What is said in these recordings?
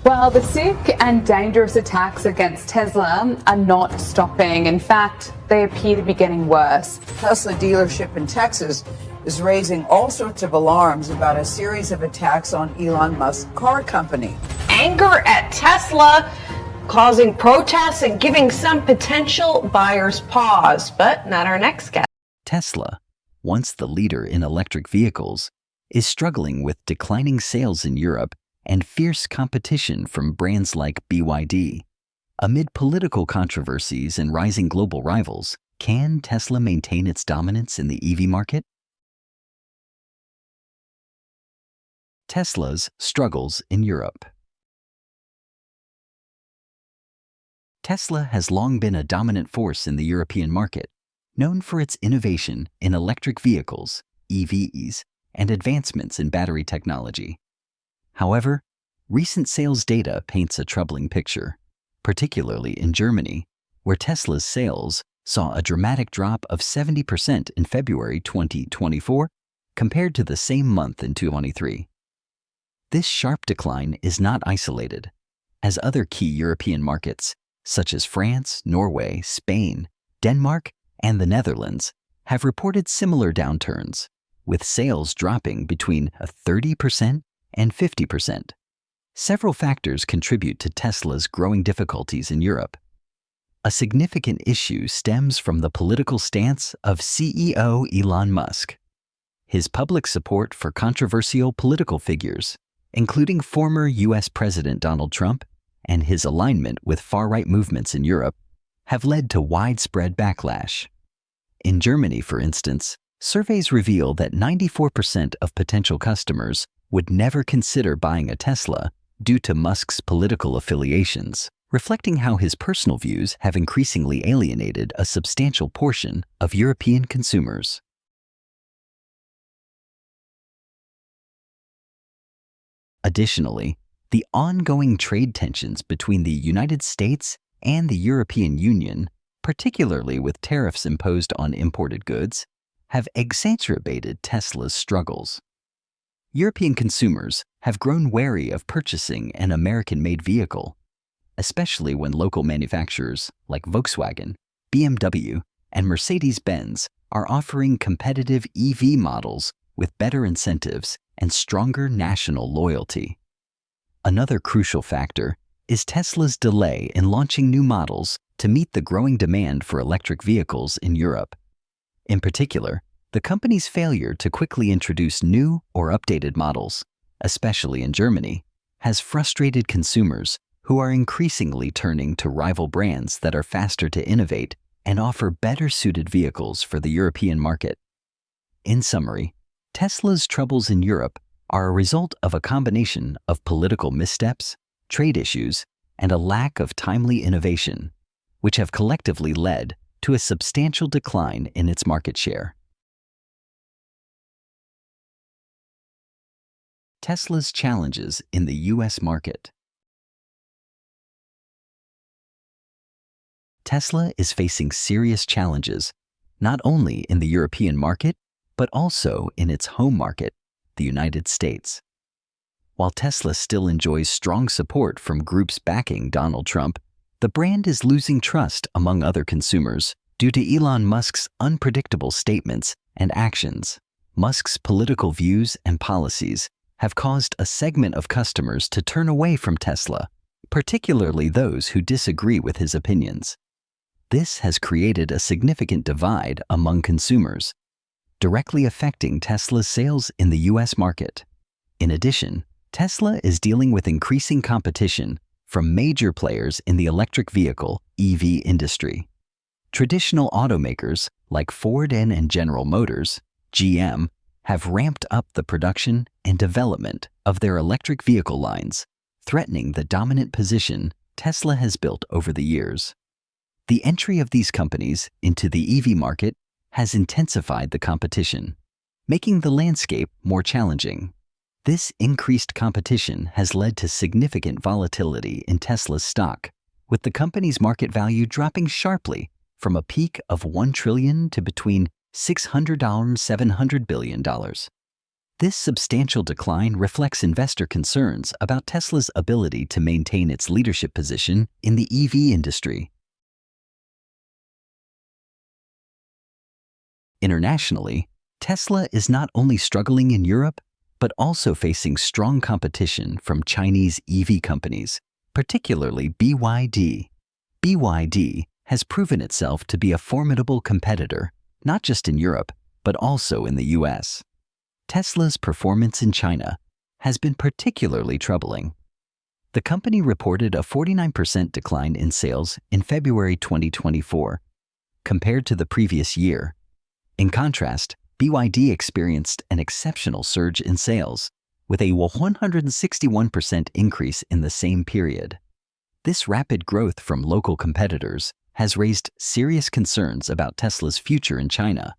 Well, the sick and dangerous attacks against Tesla are not stopping. In fact, they appear to be getting worse. Tesla dealership in Texas is raising all sorts of alarms about a series of attacks on Elon Musk's car company. Anger at Tesla causing protests and giving some potential buyers pause, but not our next guest. Tesla, once the leader in electric vehicles, is struggling with declining sales in Europe and fierce competition from brands like BYD. Amid political controversies and rising global rivals, can Tesla maintain its dominance in the EV market? Tesla's struggles in Europe. Tesla has long been a dominant force in the European market, known for its innovation in electric vehicles, EVs, and advancements in battery technology. However, recent sales data paints a troubling picture, particularly in Germany, where Tesla's sales saw a dramatic drop of 70% in February 2024 compared to the same month in 2023. This sharp decline is not isolated, as other key European markets, such as France, Norway, Spain, Denmark, and the Netherlands, have reported similar downturns, with sales dropping between 30% and 50%. Several factors contribute to Tesla's growing difficulties in Europe. A significant issue stems from the political stance of CEO Elon Musk. His public support for controversial political figures, including former U.S. President Donald Trump, and his alignment with far-right movements in Europe, have led to widespread backlash. In Germany, for instance, surveys reveal that 94% of potential customers would never consider buying a Tesla due to Musk's political affiliations, reflecting how his personal views have increasingly alienated a substantial portion of European consumers. Additionally, the ongoing trade tensions between the United States and the European Union, particularly with tariffs imposed on imported goods, have exacerbated Tesla's struggles. European consumers have grown wary of purchasing an American-made vehicle, especially when local manufacturers like Volkswagen, BMW, and Mercedes-Benz are offering competitive EV models with better incentives and stronger national loyalty. Another crucial factor is Tesla's delay in launching new models to meet the growing demand for electric vehicles in Europe. In particular, the company's failure to quickly introduce new or updated models, especially in Germany, has frustrated consumers who are increasingly turning to rival brands that are faster to innovate and offer better-suited vehicles for the European market. In summary, Tesla's troubles in Europe are a result of a combination of political missteps, trade issues, and a lack of timely innovation, which have collectively led to a substantial decline in its market share. Tesla's challenges in the U.S. market. Tesla is facing serious challenges, not only in the European market, but also in its home market, the United States. While Tesla still enjoys strong support from groups backing Donald Trump, the brand is losing trust among other consumers due to Elon Musk's unpredictable statements and actions. Musk's political views and policies have caused a segment of customers to turn away from Tesla, particularly those who disagree with his opinions. This has created a significant divide among consumers, directly affecting Tesla's sales in the U.S. market. In addition, Tesla is dealing with increasing competition from major players in the electric vehicle (EV) industry. Traditional automakers like Ford and General Motors, GM, have ramped up the production and development of their electric vehicle lines, threatening the dominant position Tesla has built over the years. The entry of these companies into the EV market has intensified the competition, making the landscape more challenging. This increased competition has led to significant volatility in Tesla's stock, with the company's market value dropping sharply from a peak of $1 trillion to between $600 and $700 billion. This substantial decline reflects investor concerns about Tesla's ability to maintain its leadership position in the EV industry. Internationally, Tesla is not only struggling in Europe, but also facing strong competition from Chinese EV companies, particularly BYD. BYD has proven itself to be a formidable competitor, not just in Europe, but also in the US. Tesla's performance in China has been particularly troubling. The company reported a 49% decline in sales in February 2024 compared to the previous year. In contrast, BYD experienced an exceptional surge in sales, with a 161% increase in the same period. This rapid growth from local competitors has raised serious concerns about Tesla's future in China,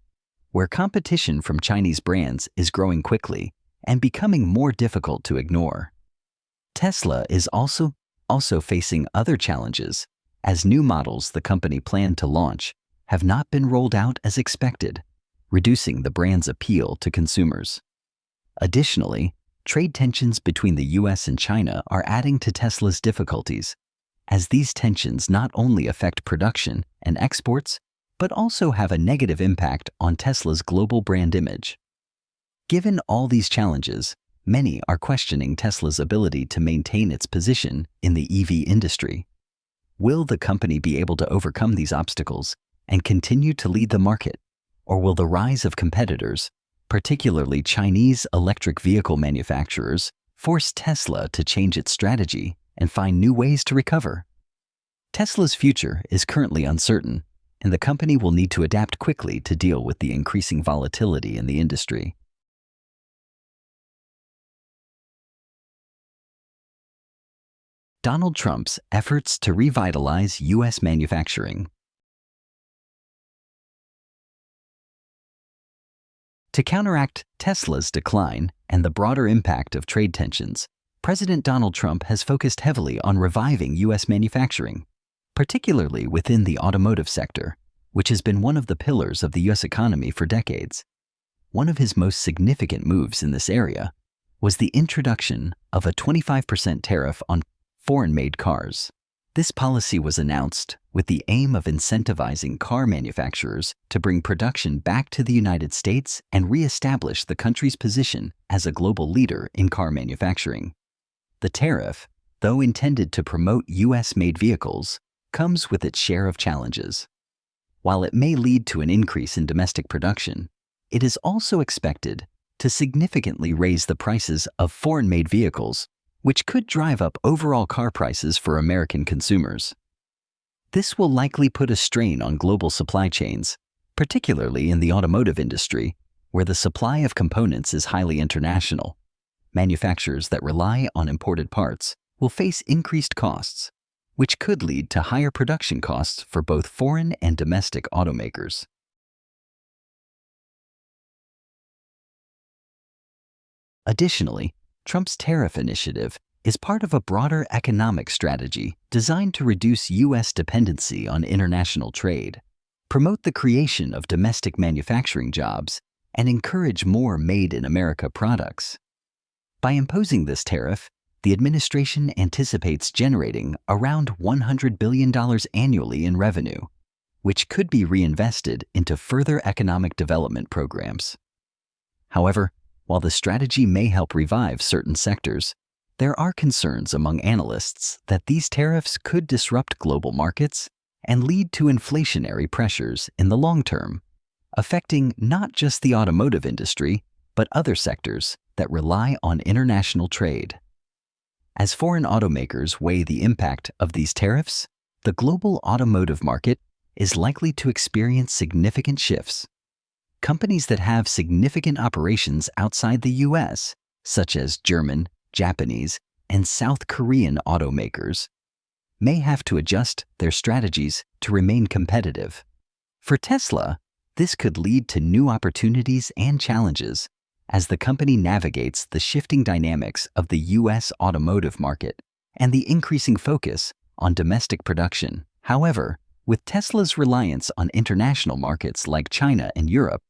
where competition from Chinese brands is growing quickly and becoming more difficult to ignore. Tesla is also facing other challenges, as new models the company planned to launch have not been rolled out as expected, reducing the brand's appeal to consumers. Additionally, trade tensions between the US and China are adding to Tesla's difficulties, as these tensions not only affect production and exports, but also have a negative impact on Tesla's global brand image. Given all these challenges, many are questioning Tesla's ability to maintain its position in the EV industry. Will the company be able to overcome these obstacles and continue to lead the market, or will the rise of competitors, particularly Chinese electric vehicle manufacturers, force Tesla to change its strategy and find new ways to recover? Tesla's future is currently uncertain, and the company will need to adapt quickly to deal with the increasing volatility in the industry. Donald Trump's efforts to revitalize U.S. manufacturing. To counteract Tesla's decline and the broader impact of trade tensions, President Donald Trump has focused heavily on reviving U.S. manufacturing, particularly within the automotive sector, which has been one of the pillars of the U.S. economy for decades. One of his most significant moves in this area was the introduction of a 25% tariff on foreign-made cars. This policy was announced with the aim of incentivizing car manufacturers to bring production back to the United States and re-establish the country's position as a global leader in car manufacturing. The tariff, though intended to promote U.S.-made vehicles, comes with its share of challenges. While it may lead to an increase in domestic production, it is also expected to significantly raise the prices of foreign-made vehicles, which could drive up overall car prices for American consumers. This will likely put a strain on global supply chains, particularly in the automotive industry, where the supply of components is highly international. Manufacturers that rely on imported parts will face increased costs, which could lead to higher production costs for both foreign and domestic automakers. Additionally, Trump's tariff initiative is part of a broader economic strategy designed to reduce U.S. dependency on international trade, promote the creation of domestic manufacturing jobs, and encourage more made-in-America products. By imposing this tariff, the administration anticipates generating around $100 billion annually in revenue, which could be reinvested into further economic development programs. However, while the strategy may help revive certain sectors, there are concerns among analysts that these tariffs could disrupt global markets and lead to inflationary pressures in the long term, affecting not just the automotive industry, but other sectors that rely on international trade. As foreign automakers weigh the impact of these tariffs, the global automotive market is likely to experience significant shifts. Companies that have significant operations outside the U.S., such as German, Japanese, and South Korean automakers, may have to adjust their strategies to remain competitive. For Tesla, this could lead to new opportunities and challenges as the company navigates the shifting dynamics of the U.S. automotive market and the increasing focus on domestic production. However, with Tesla's reliance on international markets like China and Europe,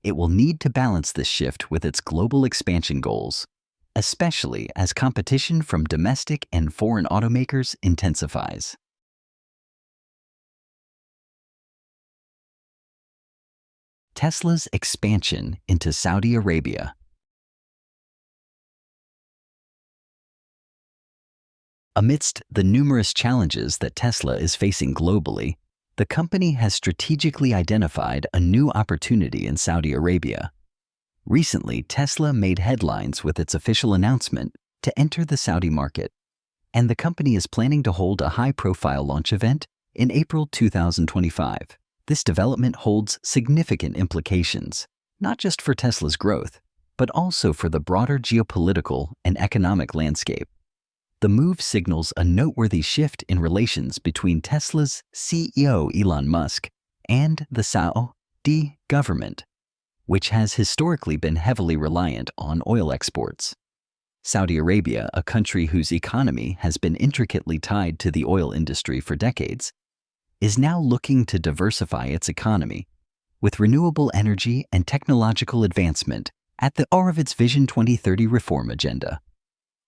it will need to balance this shift with its global expansion goals, especially as competition from domestic and foreign automakers intensifies. Tesla's expansion into Saudi Arabia. Amidst the numerous challenges that Tesla is facing globally, the company has strategically identified a new opportunity in Saudi Arabia. Recently, Tesla made headlines with its official announcement to enter the Saudi market, and the company is planning to hold a high-profile launch event in April 2025. This development holds significant implications, not just for Tesla's growth, but also for the broader geopolitical and economic landscape. The move signals a noteworthy shift in relations between Tesla's CEO Elon Musk and the Saudi government, which has historically been heavily reliant on oil exports. Saudi Arabia, a country whose economy has been intricately tied to the oil industry for decades, is now looking to diversify its economy with renewable energy and technological advancement at the core of its Vision 2030 reform agenda.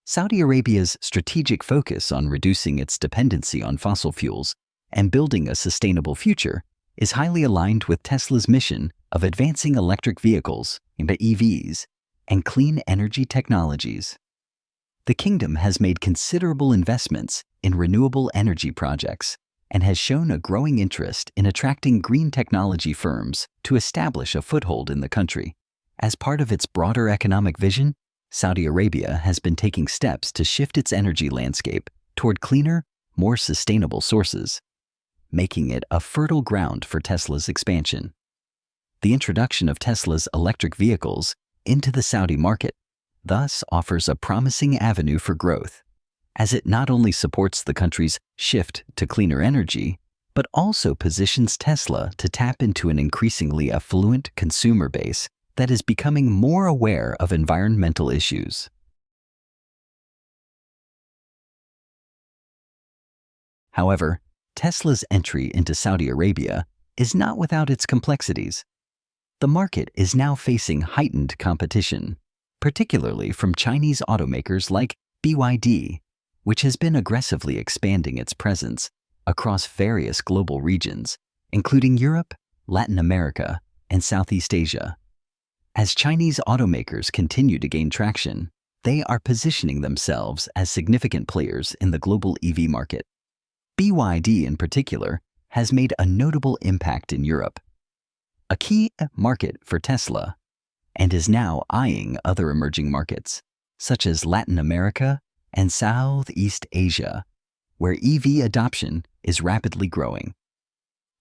Saudi Arabia's strategic focus on reducing its dependency on fossil fuels and building a sustainable future is highly aligned with Tesla's mission of advancing electric vehicles, EVs, and clean energy technologies. The kingdom has made considerable investments in renewable energy projects and has shown a growing interest in attracting green technology firms to establish a foothold in the country. As part of its broader economic vision, Saudi Arabia has been taking steps to shift its energy landscape toward cleaner, more sustainable sources, making it a fertile ground for Tesla's expansion. The introduction of Tesla's electric vehicles into the Saudi market thus offers a promising avenue for growth, as it not only supports the country's shift to cleaner energy, but also positions Tesla to tap into an increasingly affluent consumer base that is becoming more aware of environmental issues. However, Tesla's entry into Saudi Arabia is not without its complexities. The market is now facing heightened competition, particularly from Chinese automakers like BYD, which has been aggressively expanding its presence across various global regions, including Europe, Latin America, and Southeast Asia. As Chinese automakers continue to gain traction, they are positioning themselves as significant players in the global EV market. BYD, in particular, has made a notable impact in Europe, a key market for Tesla, and is now eyeing other emerging markets, such as Latin America and Southeast Asia, where EV adoption is rapidly growing.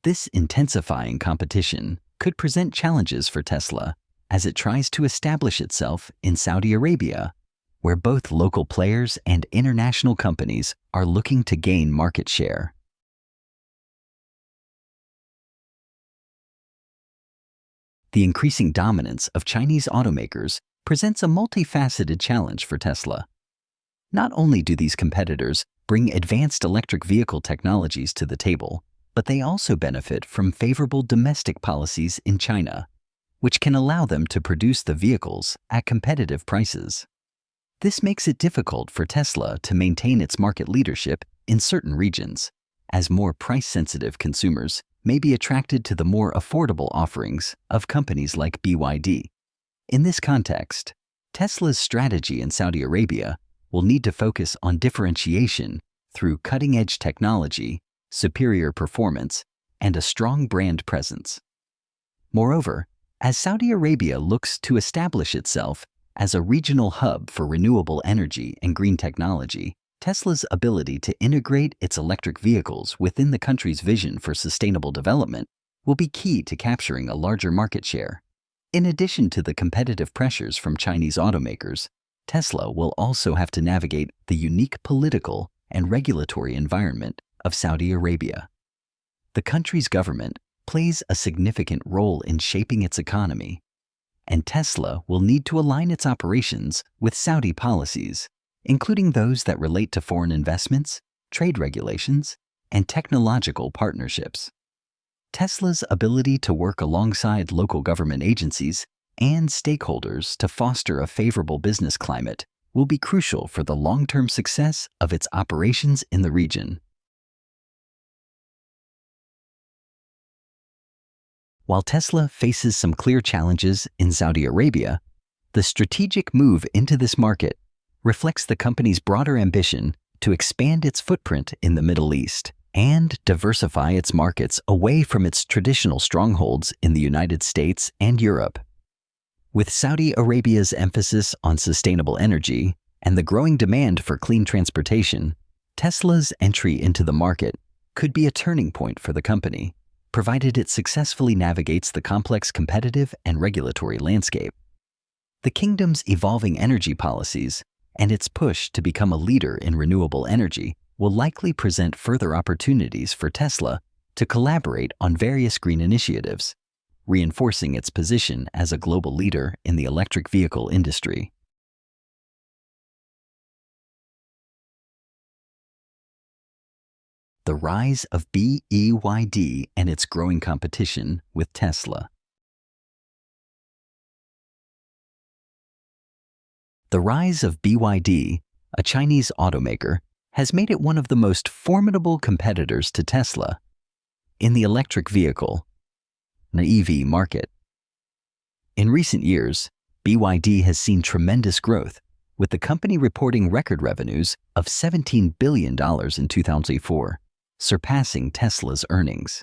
This intensifying competition could present challenges for Tesla as it tries to establish itself in Saudi Arabia, where both local players and international companies are looking to gain market share. The increasing dominance of Chinese automakers presents a multifaceted challenge for Tesla. Not only do these competitors bring advanced electric vehicle technologies to the table, but they also benefit from favorable domestic policies in China, which can allow them to produce the vehicles at competitive prices. This makes it difficult for Tesla to maintain its market leadership in certain regions, as more price-sensitive consumers may be attracted to the more affordable offerings of companies like BYD. In this context, Tesla's strategy in Saudi Arabia will need to focus on differentiation through cutting-edge technology, superior performance, and a strong brand presence. Moreover, as Saudi Arabia looks to establish itself as a regional hub for renewable energy and green technology, Tesla's ability to integrate its electric vehicles within the country's vision for sustainable development will be key to capturing a larger market share. In addition to the competitive pressures from Chinese automakers, Tesla will also have to navigate the unique political and regulatory environment of Saudi Arabia. The country's government plays a significant role in shaping its economy, and Tesla will need to align its operations with Saudi policies, including those that relate to foreign investments, trade regulations, and technological partnerships. Tesla's ability to work alongside local government agencies and stakeholders to foster a favorable business climate will be crucial for the long-term success of its operations in the region. While Tesla faces some clear challenges in Saudi Arabia, the strategic move into this market reflects the company's broader ambition to expand its footprint in the Middle East and diversify its markets away from its traditional strongholds in the United States and Europe. With Saudi Arabia's emphasis on sustainable energy and the growing demand for clean transportation, Tesla's entry into the market could be a turning point for the company, provided it successfully navigates the complex competitive and regulatory landscape. The kingdom's evolving energy policies and its push to become a leader in renewable energy will likely present further opportunities for Tesla to collaborate on various green initiatives, reinforcing its position as a global leader in the electric vehicle industry. The rise of BYD and its growing competition with Tesla. The rise of BYD, a Chinese automaker, has made it one of the most formidable competitors to Tesla in the electric vehicle, an EV market. In recent years, BYD has seen tremendous growth, with the company reporting record revenues of $17 billion in 2004, surpassing Tesla's earnings.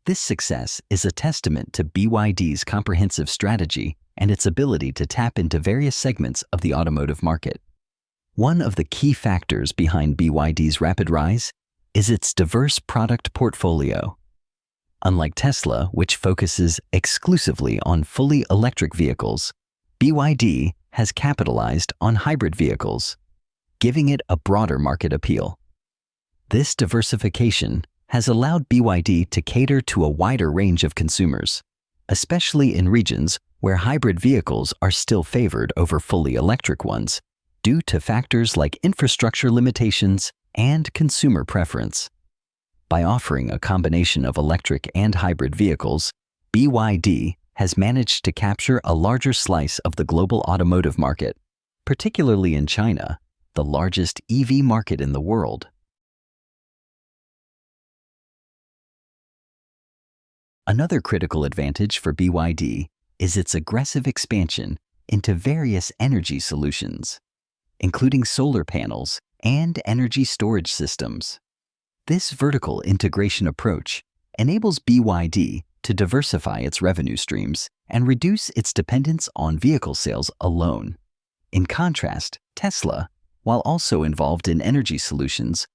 This success is a testament to BYD's comprehensive strategy and its ability to tap into various segments of the automotive market. One of the key factors behind BYD's rapid rise is its diverse product portfolio. Unlike Tesla, which focuses exclusively on fully electric vehicles, BYD has capitalized on hybrid vehicles, giving it a broader market appeal. This diversification has allowed BYD to cater to a wider range of consumers, especially in regions where hybrid vehicles are still favored over fully electric ones, due to factors like infrastructure limitations and consumer preference. By offering a combination of electric and hybrid vehicles, BYD has managed to capture a larger slice of the global automotive market, particularly in China, the largest EV market in the world. Another critical advantage for BYD is its aggressive expansion into various energy solutions, including solar panels and energy storage systems. This vertical integration approach enables BYD to diversify its revenue streams and reduce its dependence on vehicle sales alone. In contrast, Tesla, while also involved in energy solutions,